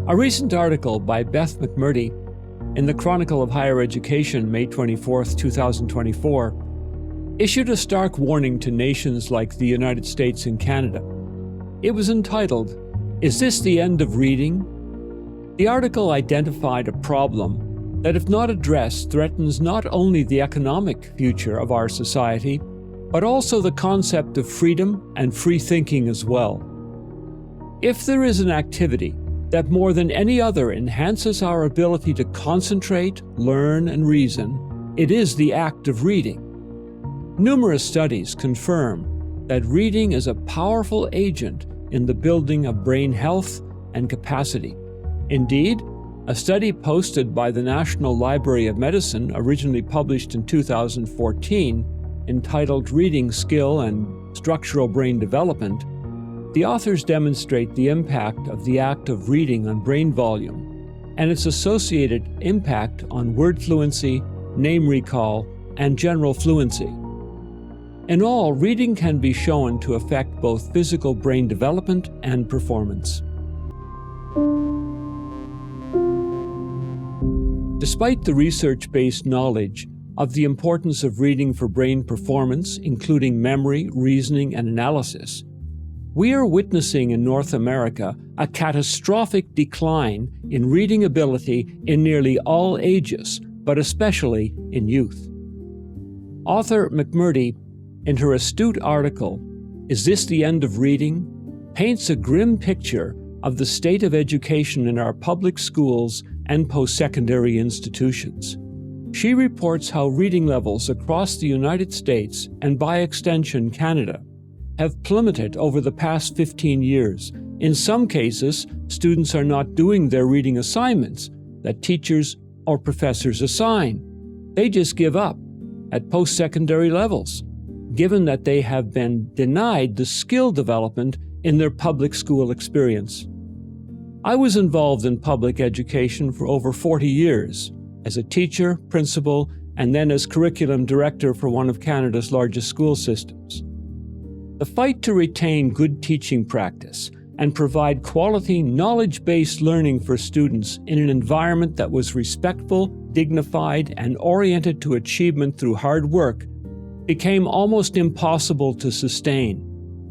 A recent article by Beth McMurtrie in the Chronicle of Higher Education, May 24, 2024, issued a stark warning to nations like the United States and Canada. It was entitled, "Is This the End of Reading?" The article identified a problem that, if not addressed, threatens not only the economic future of our society, but also the concept of freedom and free thinking as well. If there is an activity that more than any other enhances our ability to concentrate, learn, and reason, it is the act of reading. Numerous studies confirm that reading is a powerful agent in the building of brain health and capacity. Indeed, a study posted by the National Library of Medicine, originally published in 2014, entitled Reading Skill and Structural Brain Development, the authors demonstrate the impact of the act of reading on brain volume and its associated impact on word fluency, name recall, and general fluency. In all, reading can be shown to affect both physical brain development and performance. Despite the research-based knowledge of the importance of reading for brain performance, including memory, reasoning, and analysis, we are witnessing in North America a catastrophic decline in reading ability in nearly all ages, but especially in youth. Author McMurtrie, in her astute article, "Is This the End of Reading?" paints a grim picture of the state of education in our public schools and post-secondary institutions. She reports how reading levels across the United States, and by extension Canada, have plummeted over the past 15 years. In some cases, students are not doing their reading assignments that teachers or professors assign. They just give up at post-secondary levels, given that they have been denied the skill development in their public school experience. I was involved in public education for over 40 years, as a teacher, principal, and then as curriculum director for one of Canada's largest school systems. The fight to retain good teaching practice and provide quality, knowledge-based learning for students in an environment that was respectful, dignified, and oriented to achievement through hard work became almost impossible to sustain.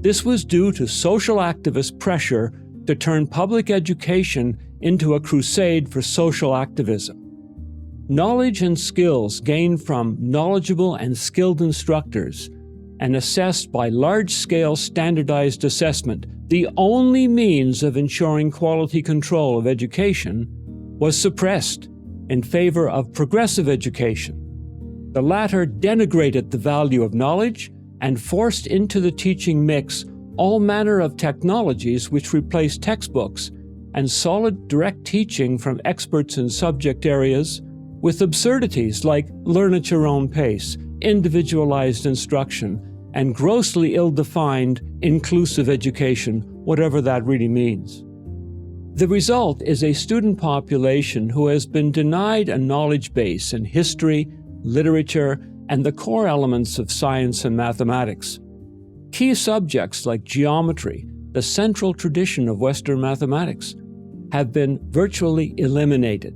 This was due to social activist pressure to turn public education into a crusade for social activism. Knowledge and skills gained from knowledgeable and skilled instructors and assessed by large-scale standardized assessment, the only means of ensuring quality control of education, was suppressed in favor of progressive education. The latter denigrated the value of knowledge and forced into the teaching mix all manner of technologies which replaced textbooks and solid direct teaching from experts in subject areas with absurdities like learn at your own pace, individualized instruction, and grossly ill-defined inclusive education, whatever that really means. The result is a student population who has been denied a knowledge base in history, literature, and the core elements of science and mathematics. Key subjects like geometry, the central tradition of Western mathematics, have been virtually eliminated.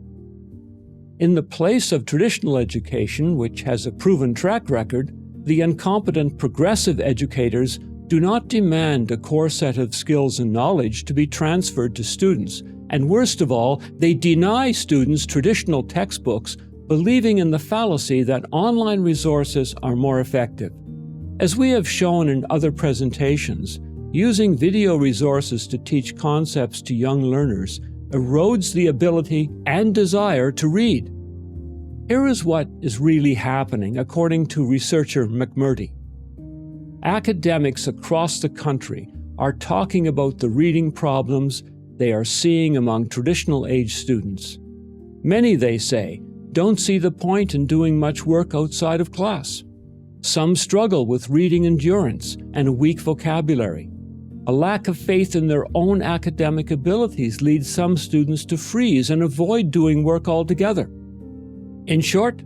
In the place of traditional education, which has a proven track record, the incompetent progressive educators do not demand a core set of skills and knowledge to be transferred to students, and worst of all, they deny students traditional textbooks, believing in the fallacy that online resources are more effective. As we have shown in other presentations, using video resources to teach concepts to young learners erodes the ability and desire to read. Here is what is really happening, according to researcher McMurtrie. Academics across the country are talking about the reading problems they are seeing among traditional age students. Many, they say, don't see the point in doing much work outside of class. Some struggle with reading endurance and a weak vocabulary. A lack of faith in their own academic abilities leads some students to freeze and avoid doing work altogether. In short,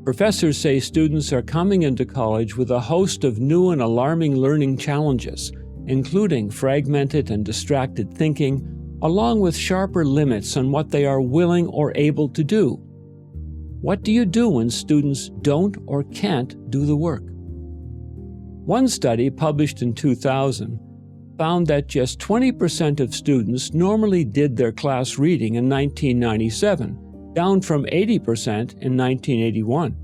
professors say students are coming into college with a host of new and alarming learning challenges, including fragmented and distracted thinking, along with sharper limits on what they are willing or able to do. What do you do when students don't or can't do the work? One study published in 2000 found that just 20% of students normally did their class reading in 1997, down from 80% in 1981.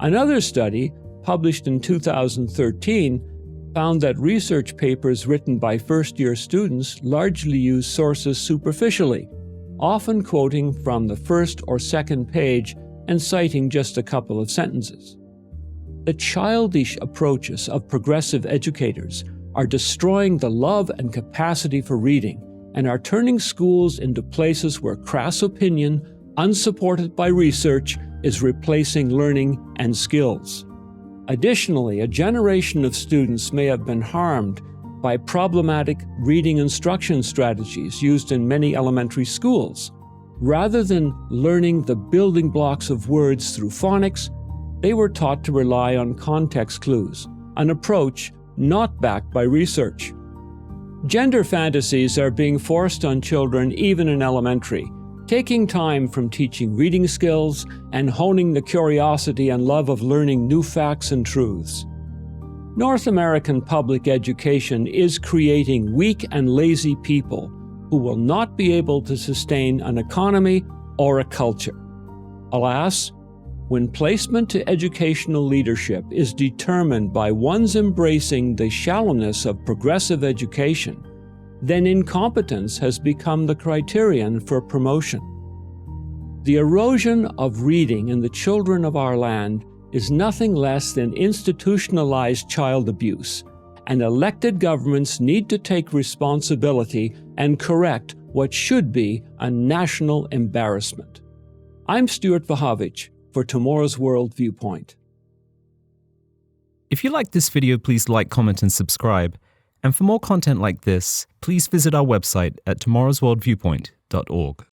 Another study, published in 2013, found that research papers written by first-year students largely use sources superficially, often quoting from the first or second page and citing just a couple of sentences. The childish approaches of progressive educators are destroying the love and capacity for reading and are turning schools into places where crass opinion, unsupported by research, is replacing learning and skills. Additionally, a generation of students may have been harmed by problematic reading instruction strategies used in many elementary schools. Rather than learning the building blocks of words through phonics, they were taught to rely on context clues, an approach not backed by research. Gender fantasies are being forced on children even in elementary, taking time from teaching reading skills and honing the curiosity and love of learning new facts and truths. North American public education is creating weak and lazy people who will not be able to sustain an economy or a culture. Alas, when placement to educational leadership is determined by one's embracing the shallowness of progressive education, then incompetence has become the criterion for promotion. The erosion of reading in the children of our land is nothing less than institutionalized child abuse, and elected governments need to take responsibility and correct what should be a national embarrassment. I'm Stuart Vahavich for Tomorrow's World Viewpoint. If you liked this video, please like, comment, and subscribe. And for more content like this, please visit our website at tomorrowsworldviewpoint.org.